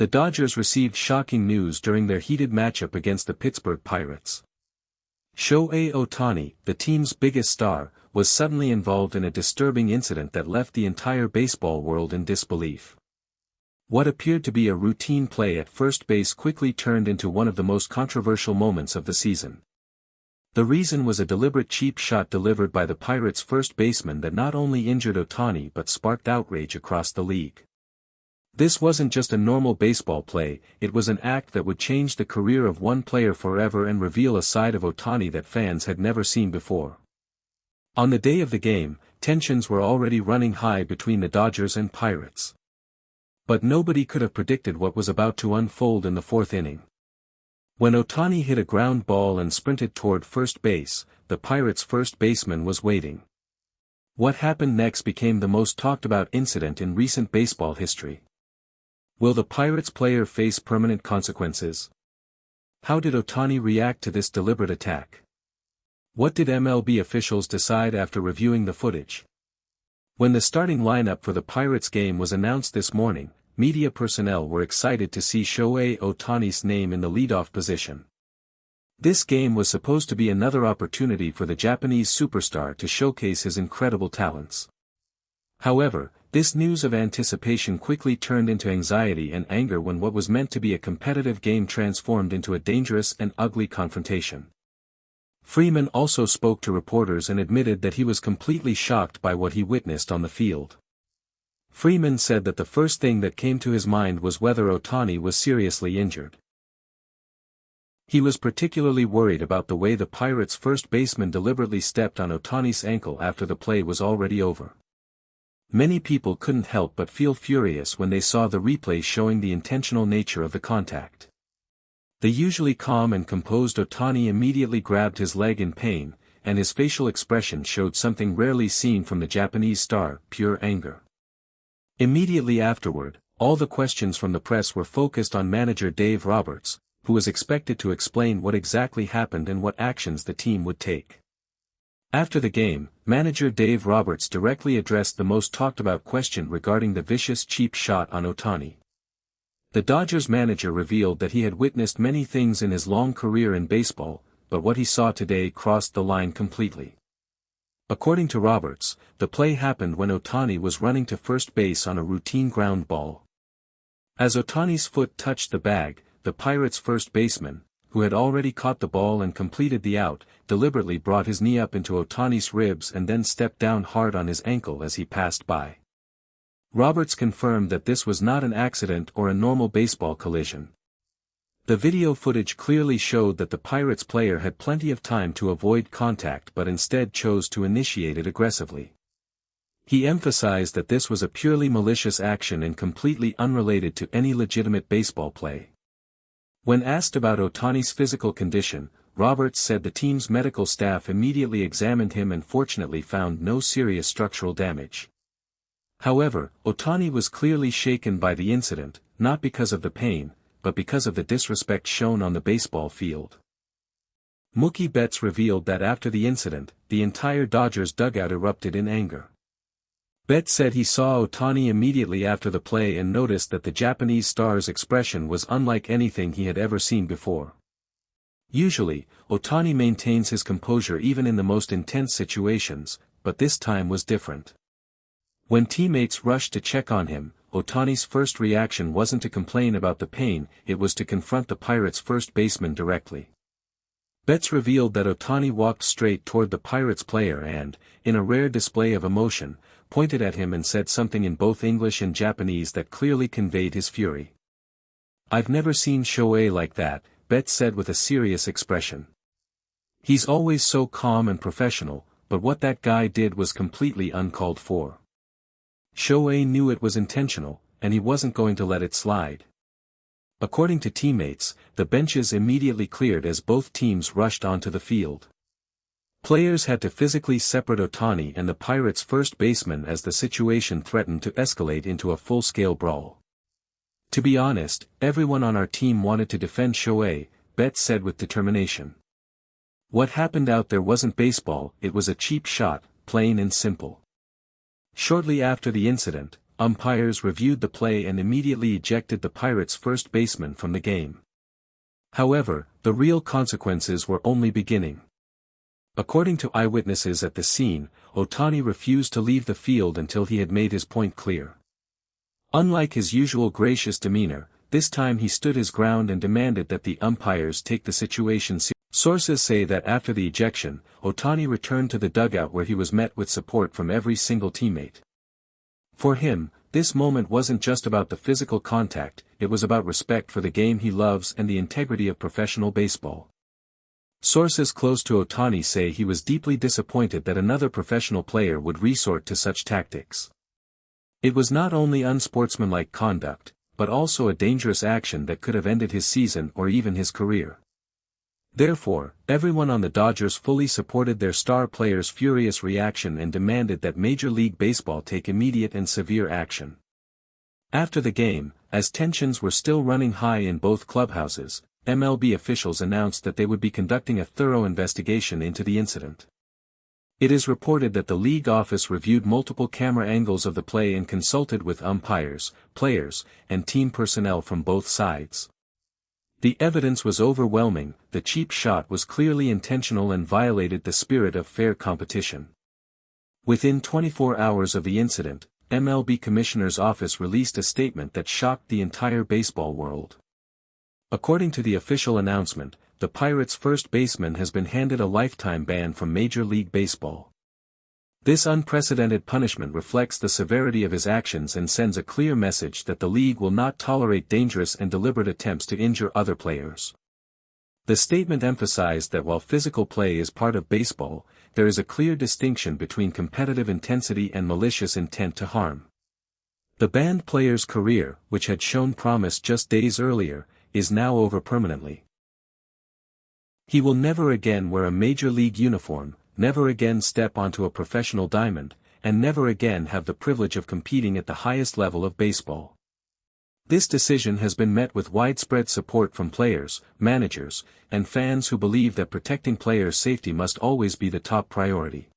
The Dodgers received shocking news during their heated matchup against the Pittsburgh Pirates. Shohei Ohtani, the team's biggest star, was suddenly involved in a disturbing incident that left the entire baseball world in disbelief. What appeared to be a routine play at first base quickly turned into one of the most controversial moments of the season. The reason was a deliberate cheap shot delivered by the Pirates' first baseman that not only injured Ohtani but sparked outrage across the league. This wasn't just a normal baseball play, it was an act that would change the career of one player forever and reveal a side of Ohtani that fans had never seen before. On the day of the game, tensions were already running high between the Dodgers and Pirates. But nobody could have predicted what was about to unfold in the fourth inning. When Ohtani hit a ground ball and sprinted toward first base, the Pirates' first baseman was waiting. What happened next became the most talked about incident in recent baseball history. Will the Pirates player face permanent consequences? How did Ohtani react to this deliberate attack? What did MLB officials decide after reviewing the footage? When the starting lineup for the Pirates game was announced this morning, media personnel were excited to see Shohei Ohtani's name in the leadoff position. This game was supposed to be another opportunity for the Japanese superstar to showcase his incredible talents. However, this news of anticipation quickly turned into anxiety and anger when what was meant to be a competitive game transformed into a dangerous and ugly confrontation. Freeman also spoke to reporters and admitted that he was completely shocked by what he witnessed on the field. Freeman said that the first thing that came to his mind was whether Ohtani was seriously injured. He was particularly worried about the way the Pirates' first baseman deliberately stepped on Ohtani's ankle after the play was already over. Many people couldn't help but feel furious when they saw the replay showing the intentional nature of the contact. The usually calm and composed Ohtani immediately grabbed his leg in pain, and his facial expression showed something rarely seen from the Japanese star, pure anger. Immediately afterward, all the questions from the press were focused on manager Dave Roberts, who was expected to explain what exactly happened and what actions the team would take. After the game, manager Dave Roberts directly addressed the most talked-about question regarding the vicious cheap shot on Ohtani. The Dodgers manager revealed that he had witnessed many things in his long career in baseball, but what he saw today crossed the line completely. According to Roberts, the play happened when Ohtani was running to first base on a routine ground ball. As Ohtani's foot touched the bag, the Pirates' first baseman, who had already caught the ball and completed the out, deliberately brought his knee up into Ohtani's ribs and then stepped down hard on his ankle as he passed by. Roberts confirmed that this was not an accident or a normal baseball collision. The video footage clearly showed that the Pirates player had plenty of time to avoid contact but instead chose to initiate it aggressively. He emphasized that this was a purely malicious action and completely unrelated to any legitimate baseball play. When asked about Ohtani's physical condition, Roberts said the team's medical staff immediately examined him and fortunately found no serious structural damage. However, Ohtani was clearly shaken by the incident, not because of the pain, but because of the disrespect shown on the baseball field. Mookie Betts revealed that after the incident, the entire Dodgers dugout erupted in anger. Betts said he saw Ohtani immediately after the play and noticed that the Japanese star's expression was unlike anything he had ever seen before. Usually, Ohtani maintains his composure even in the most intense situations, but this time was different. When teammates rushed to check on him, Ohtani's first reaction wasn't to complain about the pain, it was to confront the Pirates' first baseman directly. Betts revealed that Ohtani walked straight toward the Pirates player and, in a rare display of emotion, pointed at him and said something in both English and Japanese that clearly conveyed his fury. "I've never seen Shohei like that," Betts said with a serious expression. "He's always so calm and professional, but what that guy did was completely uncalled for. Shohei knew it was intentional, and he wasn't going to let it slide." According to teammates, the benches immediately cleared as both teams rushed onto the field. Players had to physically separate Ohtani and the Pirates' first baseman as the situation threatened to escalate into a full-scale brawl. "To be honest, everyone on our team wanted to defend Shohei," Betts said with determination. "What happened out there wasn't baseball, it was a cheap shot, plain and simple." Shortly after the incident, umpires reviewed the play and immediately ejected the Pirates' first baseman from the game. However, the real consequences were only beginning. According to eyewitnesses at the scene, Ohtani refused to leave the field until he had made his point clear. Unlike his usual gracious demeanor, this time he stood his ground and demanded that the umpires take the situation seriously. Sources say that after the ejection, Ohtani returned to the dugout where he was met with support from every single teammate. For him, this moment wasn't just about the physical contact, it was about respect for the game he loves and the integrity of professional baseball. Sources close to Ohtani say he was deeply disappointed that another professional player would resort to such tactics. It was not only unsportsmanlike conduct, but also a dangerous action that could have ended his season or even his career. Therefore, everyone on the Dodgers fully supported their star player's furious reaction and demanded that Major League Baseball take immediate and severe action. After the game, as tensions were still running high in both clubhouses, MLB officials announced that they would be conducting a thorough investigation into the incident. It is reported that the league office reviewed multiple camera angles of the play and consulted with umpires, players, and team personnel from both sides. The evidence was overwhelming, the cheap shot was clearly intentional and violated the spirit of fair competition. Within 24 hours of the incident, MLB Commissioner's office released a statement that shocked the entire baseball world. According to the official announcement, the Pirates' first baseman has been handed a lifetime ban from Major League Baseball. This unprecedented punishment reflects the severity of his actions and sends a clear message that the league will not tolerate dangerous and deliberate attempts to injure other players. The statement emphasized that while physical play is part of baseball, there is a clear distinction between competitive intensity and malicious intent to harm. The banned player's career, which had shown promise just days earlier, is now over permanently. He will never again wear a major league uniform, never again step onto a professional diamond, and never again have the privilege of competing at the highest level of baseball. This decision has been met with widespread support from players, managers, and fans who believe that protecting players' safety must always be the top priority.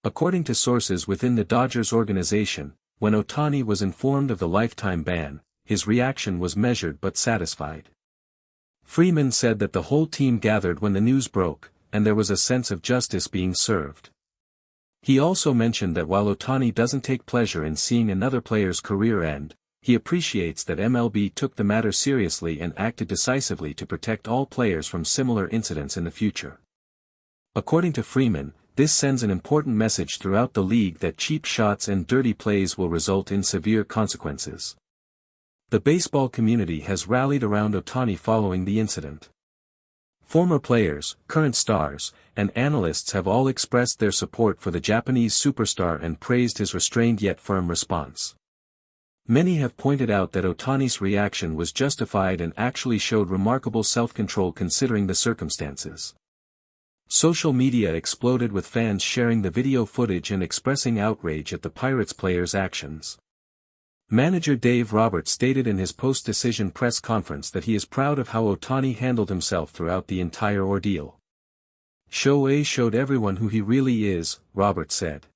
According to sources within the Dodgers organization, when Ohtani was informed of the lifetime ban, his reaction was measured but satisfied. Freeman said that the whole team gathered when the news broke, and there was a sense of justice being served. He also mentioned that while Ohtani doesn't take pleasure in seeing another player's career end, he appreciates that MLB took the matter seriously and acted decisively to protect all players from similar incidents in the future. According to Freeman, this sends an important message throughout the league that cheap shots and dirty plays will result in severe consequences. The baseball community has rallied around Ohtani following the incident. Former players, current stars, and analysts have all expressed their support for the Japanese superstar and praised his restrained yet firm response. Many have pointed out that Ohtani's reaction was justified and actually showed remarkable self-control considering the circumstances. Social media exploded with fans sharing the video footage and expressing outrage at the Pirates players' actions. Manager Dave Roberts stated in his post-decision press conference that he is proud of how Ohtani handled himself throughout the entire ordeal. Shohei showed everyone who he really is, Roberts said.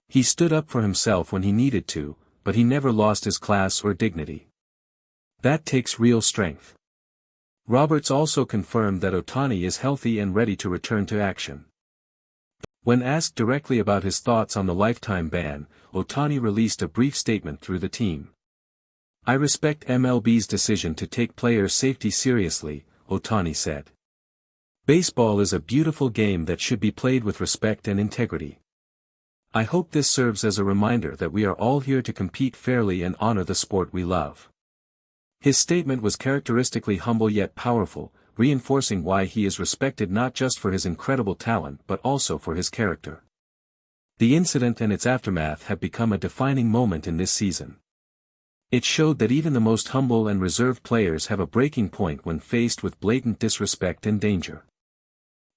He stood up for himself when he needed to, but he never lost his class or dignity. That takes real strength. Roberts also confirmed that Ohtani is healthy and ready to return to action. When asked directly about his thoughts on the lifetime ban, Ohtani released a brief statement through the team. "I respect MLB's decision to take players' safety seriously," Ohtani said. "Baseball is a beautiful game that should be played with respect and integrity. I hope this serves as a reminder that we are all here to compete fairly and honor the sport we love." His statement was characteristically humble yet powerful, reinforcing why he is respected not just for his incredible talent but also for his character. The incident and its aftermath have become a defining moment in this season. It showed that even the most humble and reserved players have a breaking point when faced with blatant disrespect and danger.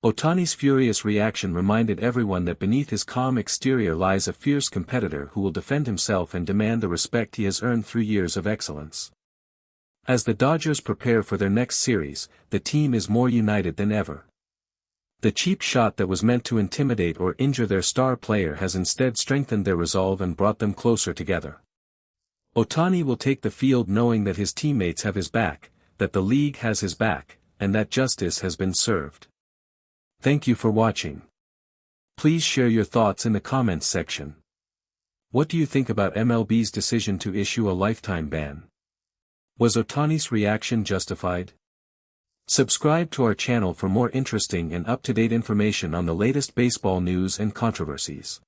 Ohtani's furious reaction reminded everyone that beneath his calm exterior lies a fierce competitor who will defend himself and demand the respect he has earned through years of excellence. As the Dodgers prepare for their next series, the team is more united than ever. The cheap shot that was meant to intimidate or injure their star player has instead strengthened their resolve and brought them closer together. Ohtani will take the field knowing that his teammates have his back, that the league has his back, and that justice has been served. Thank you for watching. Please share your thoughts in the comments section. What do you think about MLB's decision to issue a lifetime ban? Was Ohtani's reaction justified? Subscribe to our channel for more interesting and up-to-date information on the latest baseball news and controversies.